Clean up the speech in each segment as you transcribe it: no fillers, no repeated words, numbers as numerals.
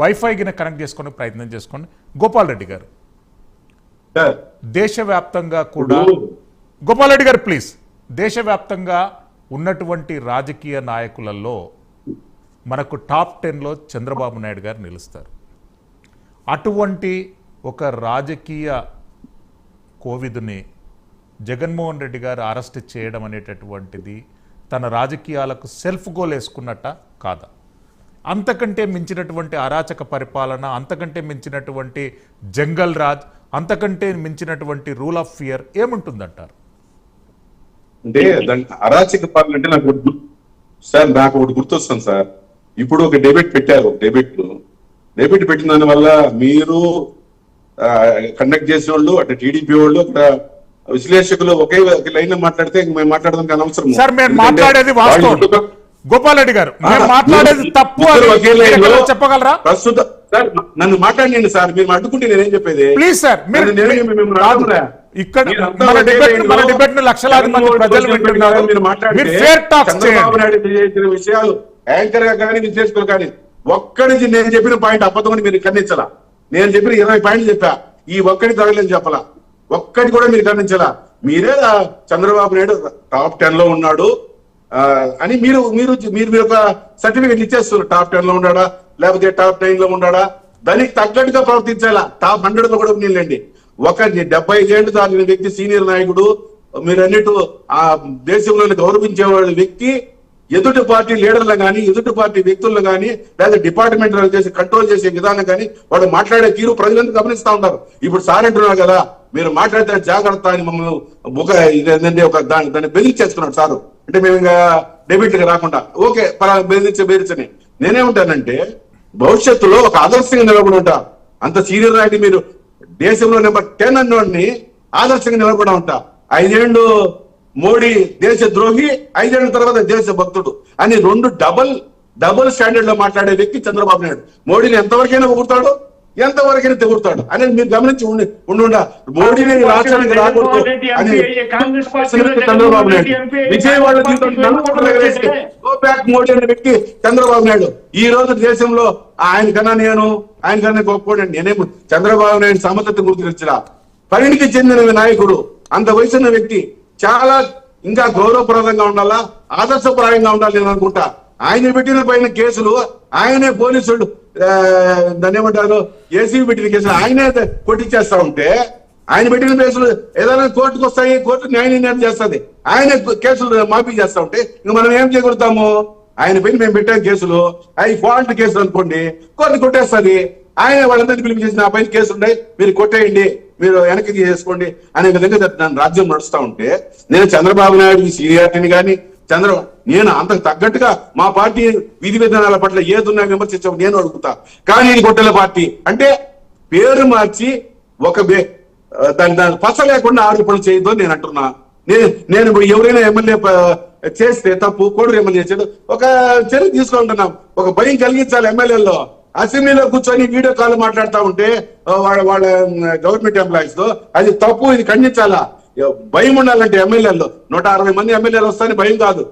Wifi గిన connect చేసుకునే ప్రయత్నం చేసుకోండి. గోపాల్ రెడ్డి గారు, దేశవ్యాప్తంగా కూడా గోపాల్ రెడ్డి గారు ప్లీజ్, దేశవ్యాప్తంగా ఉన్నటువంటి రాజకీయ నాయకులలో మనకు టాప్ 10లో చంద్రబాబు నాయుడు గారు నిలుస్తారు. అటువంటి ఒక రాజకీయ కోవిడ్ని జగన్మోహన్ రెడ్డి గారు అరెస్ట్ చేయడం అనేటటువంటిది తన రాజకీయాలకు సెల్ఫ్ గోల్ వేసుకున్నట్ట కాదా? అంతకంటే మించినటువంటి అరాచక పరిపాలన, అంతకంటే మించినటువంటి జంగల్ రాజ్, అంతకంటే మించినటువంటి రూల్ ఆఫ్ ఫియర్ ఏముంటుందంటారు? అంటే అరాచక పాలన అంటే నాకు ఒకటి గుర్తొస్తుంది సార్. ఇప్పుడు ఒక డెబేట్ పెట్టారు. డెబేట్ పెట్టిన దాని వల్ల మీరు కండక్ట్ చేసే వాళ్ళు, అంటే టీడీపీ వాళ్ళు, అక్కడ విశ్లేషకులు ఒకే లైన్ లో మాట్లాడితే మేము మాట్లాడడానికి అనవసరం. సార్ మేము మాట్లాడేది వాస్తవం. గోపాల్ రెడ్డి గారు మాట్లాడేది తప్పు చెప్పగలరా? ప్రస్తుతం సార్ నన్ను మాట్లాడండి సార్, మీరు అడ్డుకుంటే నేనేం చెప్పేది? ప్లీజ్ సార్, ఇక్కడ మన డిబేట్ ను లక్షలాది మంది ప్రజలు వింటున్నారు. చంద్రబాబు నాయుడు చేసిన విషయాలు యాంకర్ గా కానీ విశ్లేషకులు కానీ ఒక్కడికి నేను చెప్పిన పాయింట్ అబద్ధమని మీరు ఖండించాలా? నేను చెప్పిన 20 పాయింట్లు చెప్పా, ఈ ఒక్కడి తగలేదు చెప్పాలా? ఒక్కటి కూడా మీరు ఖండించాలా? మీరే చంద్రబాబు నాయుడు టాప్ 10 లో ఉన్నాడు అని మీరు మీరు మీరు ఒక సర్టిఫికేట్ ఇచ్చేస్తున్నారు. టాప్ 10 లో ఉన్నాడా లేకపోతే టాప్ 9 లో ఉన్నాడా? దానికి తగ్గట్టుగా ప్రవర్తించాలా? టాప్ 100 లో కూడా నీళ్ళండి. ఒక 75 ఏళ్ళు దాటిన వ్యక్తి, సీనియర్ నాయకుడు, మీరు అన్నిటి ఆ దేశంలోని గౌరవించే వ్యక్తి ఎదుటి పార్టీ లీడర్లు కానీ, ఎదుటి పార్టీ వ్యక్తులను కానీ, లేదా డిపార్ట్మెంట్ చేసి కంట్రోల్ చేసే విధానం కానీ, వాడు మాట్లాడే తీరు ప్రజలంతా గమనిస్తా ఉంటారు. ఇప్పుడు సార్ అంటున్నారు కదా, మీరు మాట్లాడితే జాగ్రత్త అని మమ్మల్ని ఒక దాన్ని బెదిరించేస్తున్నాడు సారు. అంటే మేము ఇంకా డెబిట్ రాకుండా ఓకే బెదిరించని నేనేమంటానంటే, భవిష్యత్తులో ఒక ఆదర్శంగా నిలబడి ఉంటా. అంత సీనియర్ నాయకుడు మీరు దేశంలో నెంబర్ 10 అన్నోడిని ఆదర్శంగా నిలబడి ఉంటా. 5 ఏళ్ళు మోడీ దేశ ద్రోహి, 5 ఏళ్ల తర్వాత దేశ భక్తుడు అని రెండు డబుల్ స్టాండర్డ్ లో మాట్లాడే వ్యక్తి చంద్రబాబు నాయుడు. మోడీని ఎంతవరకైనా పొగుడతాడు, ఎంతవరకైనా తెగుడతాడు అనేది మీరు గమనించి ఉండుండా. మోడీని రాష్ట్రానికి రాకూడదు అని చంద్రబాబు నాయుడు విజయవాడ మోడీ అనే వ్యక్తి చంద్రబాబు నాయుడు. ఈ రోజు దేశంలో ఆయన కన్నా గొప్ప నేనేమో చంద్రబాబు నాయుడు సమర్థత గుర్తించరా? పరిణితి చెందిన నాయకుడు, అంత వయసున్న వ్యక్తి, చాలా ఇంకా గౌరవప్రదంగా ఉండాలా, ఆదర్శప్రాయంగా ఉండాలి నేను అనుకుంటా. ఆయన పెట్టిన పైన కేసులు ఆయనే పోలీసులు దాన్ని ఏమంటారు ఏసీ పెట్టిన కేసులు ఆయనే కొట్టించేస్తా ఉంటే, ఆయన పెట్టిన కేసులు ఏదైనా కోర్టుకు వస్తాయి, కోర్టు న్యాయ నిర్ణయం చేస్తుంది, ఆయన కేసులు మాఫీ చేస్తా ఉంటే ఇంక మనం ఏం చేయగలుగుతాము? ఆయన పైన మేము పెట్టాం కేసులు, అవి ఫాల్ట్ కేసులు అనుకోండి, కోర్టు కొట్టేస్తుంది. ఆయన వాళ్ళందరినీ పిలిపించేసి నా పైన కేసులు ఉన్నాయి, మీరు కొట్టేయండి, మీరు వెనక్కి తీసేసుకోండి అనే విధంగా రాజ్యం నడుస్తా ఉంటే, నేను చంద్రబాబు నాయుడు సీనియారిటీని కానీ నేను అంతకు తగ్గట్టుగా మా పార్టీ విధి విధానాల పట్ల ఏదున్నా విమర్శించాం నేను అడుగుతా. కానీ ఇది గొడ్డల పార్టీ అంటే పేరు మార్చి ఒక దాని పచ్చ లేకుండా ఆరోపణలు చేయొద్దు నేను అంటున్నా. నేను ఎవరైనా ఎమ్మెల్యే చేస్తే తప్పు, కోడూరు ఎమ్మెల్యే చేసేది ఒక చర్య తీసుకుంటున్నాం. ఒక భయం కలిగించాలి ఎమ్మెల్యేలో. అసెంబ్లీలో కూర్చొని వీడియో కాల్ మాట్లాడుతూ ఉంటే వాళ్ళ గవర్నమెంట్ ఎంప్లాయీస్ తో అది తప్పు, ఇది ఖండించాలా? భయం ఉండాలంటే ఎమ్మెల్యేల్లో 160 మంది ఎమ్మెల్యేలు వస్తాయని భయం కాదు,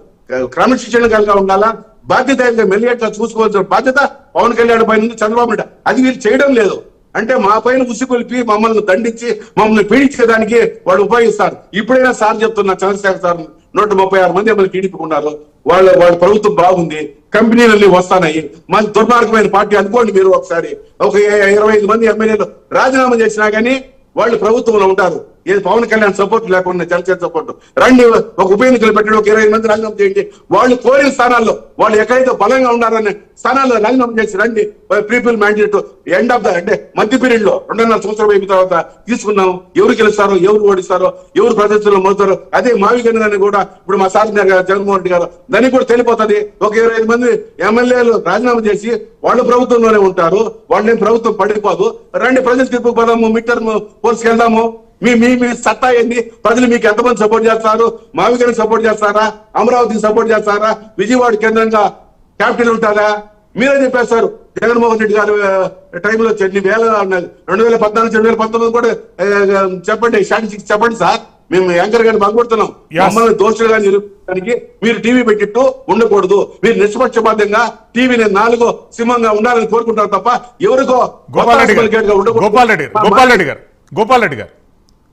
క్రమశిక్షణ కలిగా ఉండాలా, బాధ్యత మెల్లిగా చూసుకోవాల్సిన బాధ్యత పవన్ కళ్యాణ్ పైన ఉంది, చంద్రబాబు నాయుడు. అది వీళ్ళు చేయడం లేదు. అంటే మా పైన ఉసిగొల్పి మమ్మల్ని దండించి మమ్మల్ని పీడించేదానికి వాళ్ళు ఉపయోగిస్తారు. ఇప్పుడైనా సార్ చెప్తున్నా, చంద్రశేఖర్ సార్ 136 మంది ఎమ్మెల్యే టీడీపీకి ఉన్నారు, వాళ్ళ ప్రభుత్వం బాగుంది, కంపెనీలన్నీ వస్తాయి, మంచి దుర్మార్గమైన పార్టీ అనుకోండి మీరు. ఒకసారి ఒక 25 మంది ఎమ్మెల్యేలు రాజీనామా చేసినా కానీ వాళ్ళు ప్రభుత్వంలో ఉంటారు. ఏది పవన్ కళ్యాణ్ సపోర్ట్ లేకుండా జనసేన సపోర్ట్ రండి, ఒక ఉప ఎన్నికలు పెట్టండి, ఒక 20 మంది రాజీనామా చేయండి. వాళ్ళు కోరిన స్థానాల్లో, వాళ్ళు ఎక్కడైతే బలంగా ఉన్నారనే స్థానాల్లో రాజీనామా చేసి రండి. పీపుల్ మ్యాండేట్ ఎండ్ ఆఫ్ అంటే మధ్య పీరియడ్ లో 2.5 సంవత్సరం అయిన తర్వాత తీసుకున్నాం. ఎవరు గెలుస్తారో, ఎవరు ఓడిస్తారో, ఎవరు ప్రదర్శనలో మోస్తారో అదే మావిగని కూడా ఇప్పుడు మా సార్ జగన్మోహన్ రెడ్డి గారు దానికి కూడా తెలిపోతుంది. ఒక 25 మంది ఎమ్మెల్యేలు రాజీనామా చేసి వాళ్ళు ప్రభుత్వంలోనే ఉంటారు, వాళ్ళేం ప్రభుత్వం పడిపోదు. రండి ప్రజలు తీర్పు పోదాము, మిడ్ టర్మ్ పోల్స్కి వెళ్దాము. మీ సత్తా ఏంది? ప్రజలు మీకు ఎంతమంది సపోర్ట్ చేస్తారు? మావిగని సపోర్ట్ చేస్తారా? అమరావతికి సపోర్ట్ చేస్తారా? విజయవాడ కేంద్రంగా క్యాపిటల్ ఉంటారా? మీరే చెప్పేస్తారు. జగన్మోహన్ రెడ్డి గారు టైంలో 2014 2019 కూడా చెప్పండి, స్టాటిస్టిక్స్ చెప్పండి సార్. మేము యాంకర్ గారిని బాగుపడుతున్నాం. Yes. మమ్మల్ని దోషులుగా నిరూపించడానికి మీరు టీవీ పెట్టిట్టు ఉండకూడదు. మీరు నిష్పక్షపాతంగా టీవీని 4 సింహంగా ఉండాలని కోరుకుంటారు తప్ప ఎవరికో గోపాల్ రెడ్డి గారు, ఉండకూడదు. గోపాల్ రెడ్డి గారు